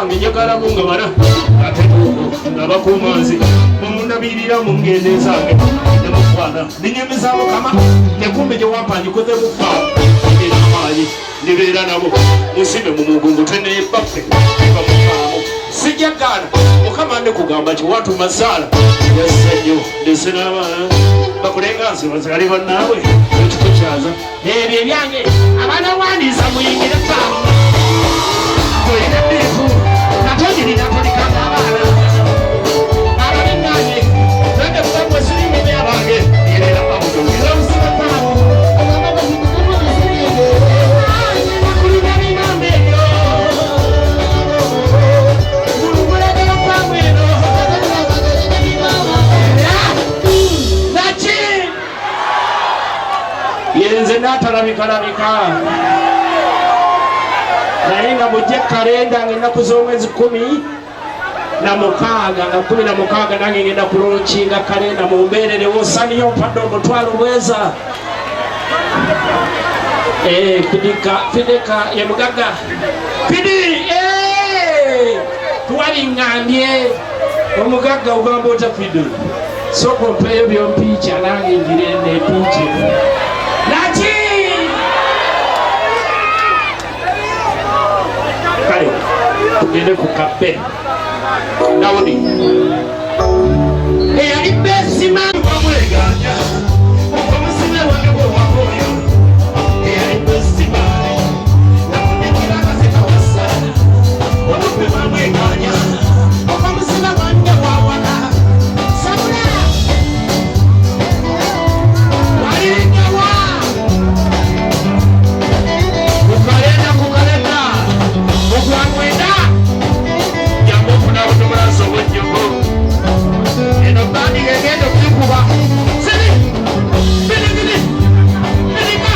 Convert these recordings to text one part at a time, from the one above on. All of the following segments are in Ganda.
yange njagala munga bala ate nga bakumanzi mundabirira mu ngendo zange nemufana ninyumiza mukama nekumbe gye wampanyikoze mufaawo eramaanyi nibeera nabo musibe mu mugungu tenebaffe bamufaawo sijagala mukama nekugamba kiwatuma saala yasenyo ndese n'abaana bakulengansi bazali bannaabwe ekikukyaza ebyo ebyange abaana wandiisa muyingire faamu olina biifu natogirina tulikanga abaana abalenganye nande kubamwe sirimime abange yerera bamudogira busima faamu kulina binambe ebyo mulugulagala faamu eno naki yenze natalabika naye nga mujje kalenda ng'ennaku z'omwezi 16 nga 16 nange ngenda kulonkinga kalenda mumbeererewo saniyo mpadde omutwalo bweza fideka ye mugaga fidi tuwaliŋŋambye omugaga ogamba ota fidi sooka ompeeyo byompiica nange ngire nepiica naki kale tugende ku kabe dawudi eyali besima bamweganya omusime wange bwewakoyo eyali besima namunekirakasekawasana olukwe bamweganya omusime wange wawala sabula walinyawa kukalenda ogwamwenda yamufuna butumulaso bwejjogo eno bandi gegenda okikuba siri bidigidi bidiga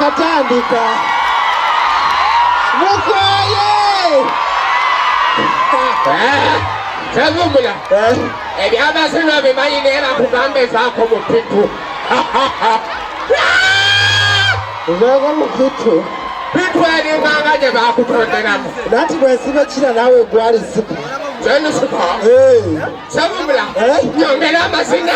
Katandika Mukoye Kavumula ebyabasino bimanyi naye bakugambe zaako mu pitu uzoga mu pitu pitu eringanga gye bakutonderamu nati bwesiba kira nawe gwali sika zenusuka Savumula nyongera amazina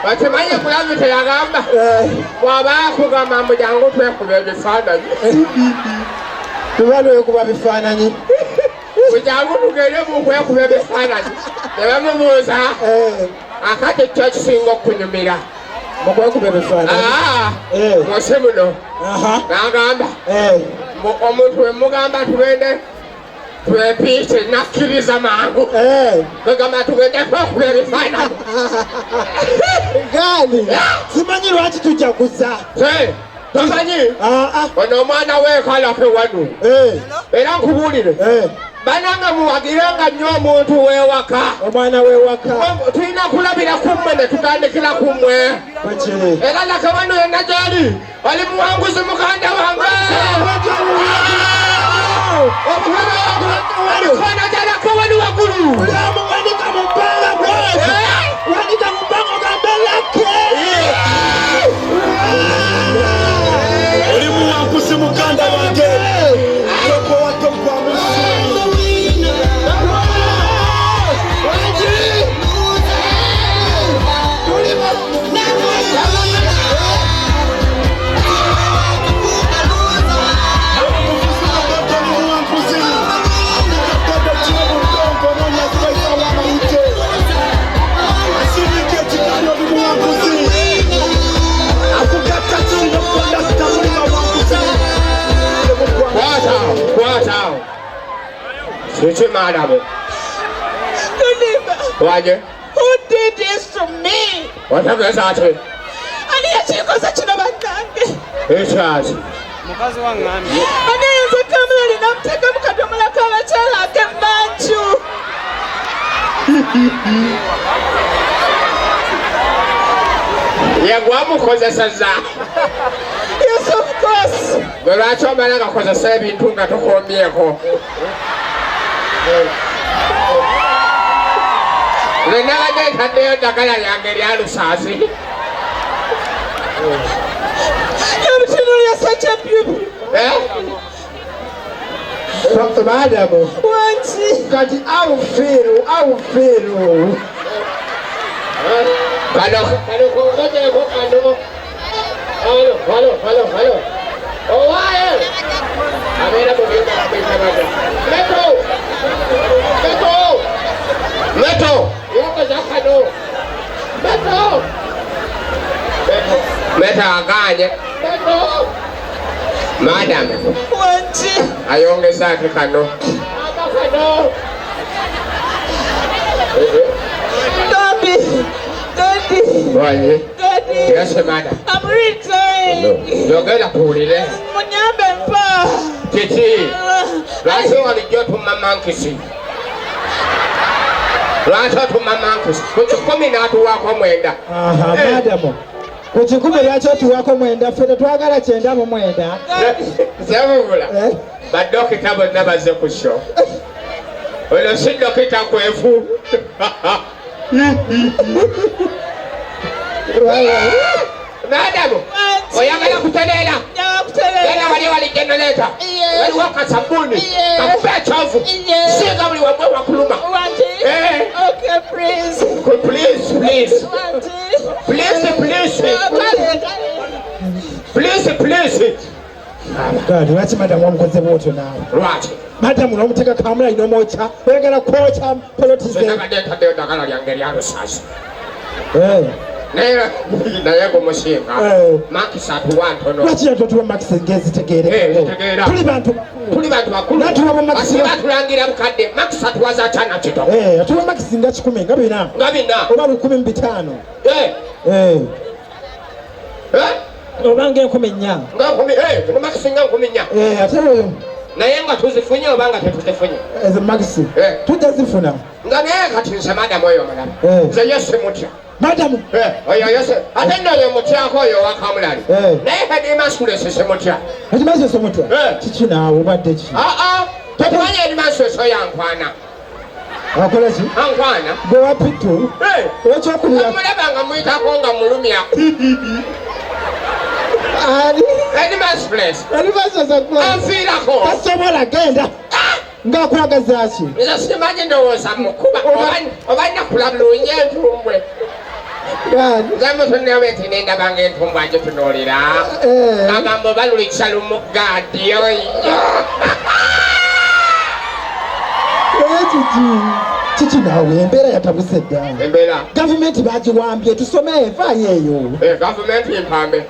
bakimanyi kulabi teyagamba bw'abaakugamba mbu jangu twekuba ebifaananyi tuba lwekuba bifaananyi bujangu tugende mukwekuba ebifaananyi ne bamubuuza akati kyo kisinga okunyumira mukwekuba ebifaananyi musi muno n'agamba omuntu wemugamba tugende twepiise nakkiriza mangu kwegamba tugende kwekuba ebifaananyi gaani simanyi lwaki tujaguza tomanyi ono omwana weekalake wanu era nkubuulire bananga muwagirenga nnyo omuntu wewaka omwana wewaka tulina kulabira kummwe ne tutandikira kummwe era lake wano yenna gyali oli muwanguzi muganda wange omukana gyalake wani waggulu wanika mubbanga gwe wanika mubbanga ogambe lake Kiki madam. Why? Who did this to me? What have you started? Ani yakikoze kino bannange. It's us. Ani yenze kamera linamuteeka mu kadomola k'abakyala ak'emmanju. Yegwamukozeseza. Yes, of course. Gwe lwaki omala ngakozesa ebintu nga tokombyeko? Lwe nabadde ntaddeyo ddagala lyange erya lusaazi. Everything is such a beauty. Madam, Wanti. kati awufeero. Kano koteeko kano. Halo. Owaaye. Abeera mu byuma babisabada. Meto. Yokoza kano. Meto aganye. Madam. Wanti. Ayongezaako kano. Daddy. Wanye. Yes, madam. I'm retiring. Yogera kuwulire. Munyambe mpa. Kiki. Lwaki walijjo otuma mankisi? Lwaki otuma mankisi? Ku 10 n'atuwaako 9. Aha, madam. Ku 10 lwaki otuwako 9? Ffe tetwagala 9. Sebubula. Badokita bonna bazze ku show. Ono si dokita kwefu. Madamu, oyagala kutereera. Genda wali wali generator. Waliwo kasabuni. Kakuba ekyovu. Singa buli wamu wakuluma. Okay, please. Please. God, lwaki madamu omukoze bwotyo naawe? Lwaki? Madamu n'omuteeka kamula ino omwokya oyagala kwokya politize. Nabadde ntaddeyo ddagala lyange erya lusaazi. Naye gumusinga makisi atuwa ntono. Lwaki yatotuwa makisi ng'ezitegeere? Tuli bantu bakulu. Batulangira bukadde makisi atuwa za kyana kito. Atuwa makisi nga 10 nga 4. Oba 15. Oba nga 4. Makisi nga 4. Ate naye nga tuzifunye oba nga tetuzifunye. Ezo makisi tujja zifuna. Nga naye kati nze madamu oyo omulala. Nze yese mutya. Madamu. Oyo yese. Ate nno oyo mutyako oyo wakamulali. Naye Hedimasculesi se mutya. Hedimasculesi mutya? Kiki naawe obadde ki? Tetumanya Hedimasculesi oyo ankwana. Akola ki? Ankwana. Gwe wa Pitu. Ekyokubira. Mulaba nga muyitako nga mulumya. Hedimasculesi. Anfiirako. Tasobola genda. Ng'akwagaza ki? Nze simanyi ndowooza mukuba oba nakula bulungi entumbwe. Nze mutunewe nti nendabanga entumbwe agitunuulira. Agamba oba lulikisa lumuggaadi oyo. Kiki naawe embeera yatabuse dda. Embeera. Gavumenti bagiwambye tusome evaayo eyo. Gavumenti mpambe.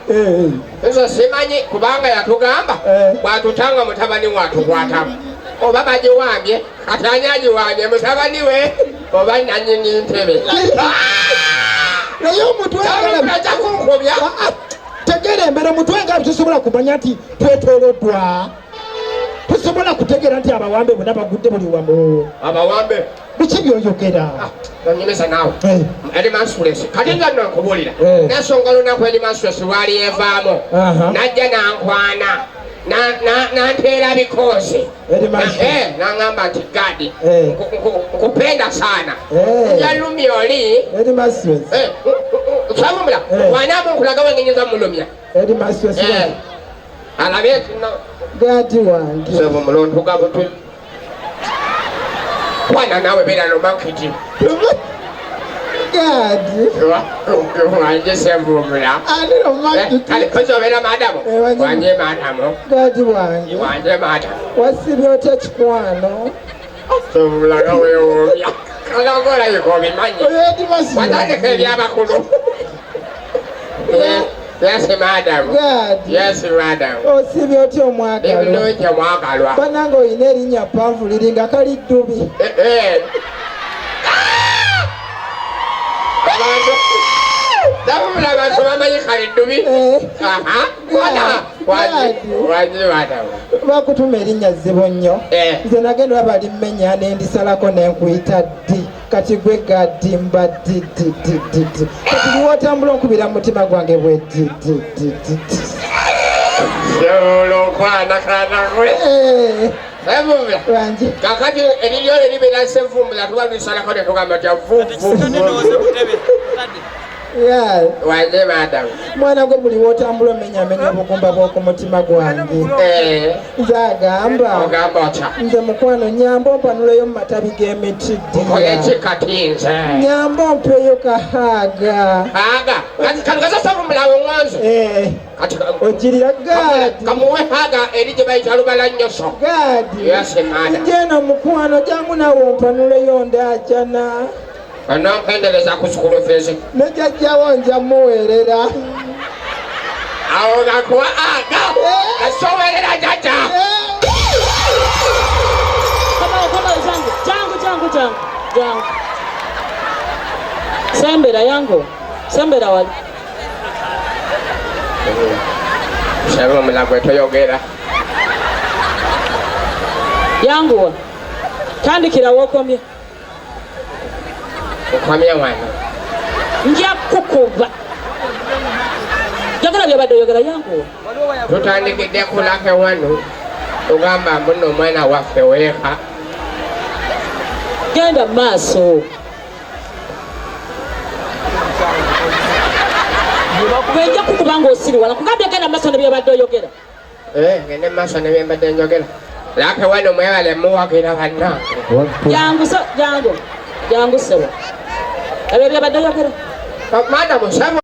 Nze simanyi kubanga yatugamba bw'atutanga mutabani w'atukwatamu. Oba bagiwambye kati ani agiwambye mutabani we oba nannyini ntebe. Naye omutwe ajja kunkubya. Tegeera embeera omutwe nga tusobola kumanya nti twetooloddwa. Tusobola kutegeera nti abawambe bonna bagudde buli wamu. Abawambe? Biki by'oyogera? Onyemeza naawe. Hedimasculesi kati nga nno nkubuulira. N'ensonga lunaku Hedimasculesi lwali evaamu. Najja nankwana. Nanteera bikoosi. Nangamba nti gadi nkupenda sana. Yalumya oli. Sabumula wanaamu nkulaga wengenyeza mulumya. Alabye kino. Gadi wange. Sebo mulongo gabutu. Kwana nawe beera no mankiti. Gadi. Wanje sembumula. Ani no mankiti. Kale kozo beera madamu. Wanje madamu. Gadi wange. Wanje madamu. Wasibye otya kikwano? Sembumula gawe womya. Kalagola yuko bimanyi. Watandika ebyabakulu. Yes, madam. Gadi. Yes, madam. Osibye otya omwagalwa. Ndimulungi omwagalwa. Bannange olina erinnya ppanvu liringa kali ddubi. Abantu bamanyi kali ddubi. Bakutuma erinnya zzibu nnyo. Nze nagenda bali mmenya nendisalako nenkuyita ddi. Kati gwe Gadi mba ddi. Kati liwo otambula onkubira mu mutima gwange bwe ddi. Okwanakana gwe. Wangi. Kakati eriryo eribeera senvumbula tuba lusalako netugamba tya Wanje madam. Mwana gwe buli wotambula omenyamenya obugumba bw'oku mutima gwange. Nze agamba. Ogamba otya. Nze mukwano nyamba ompanuleyo mu matabi g'emiti Okola ki kati nze? Nyamba ompeeyo kahaaga. Haaga? Kati gaza savumulawo nwanze? Ogirira Gadi. Kamuwe haaga eri gye bayita lubala nnyoso. Gadi. Yes, madam. Njeeno mukwano jangu nawe ompanuleyo ndaajana. Ononkendereza ku sukulu feesi. Ne jjajjawo nja muweerera. Awo gakuwa aga. Asowerera jjajja. Jangu. Sembera yangu. Sembera wali. Sebo mulagwe toyogera. Yangu. Tandikira wokomye. Okwamya wano. Nja kukuba. Jagala byabadde oyogera yangu. Tutandikidde kulake wano. Tugamba muno omwana waffe weeka. Genda maaso. Bwenja kukuba ng'osiri wala. Kugambye genda maaso ne byabadde oyogera. Ngende maaso ne byembadde njogera. Lake wano mwebale muwagira bannange. Jangu sebo. Ebyo byabadde oyogera. Madam, sebo.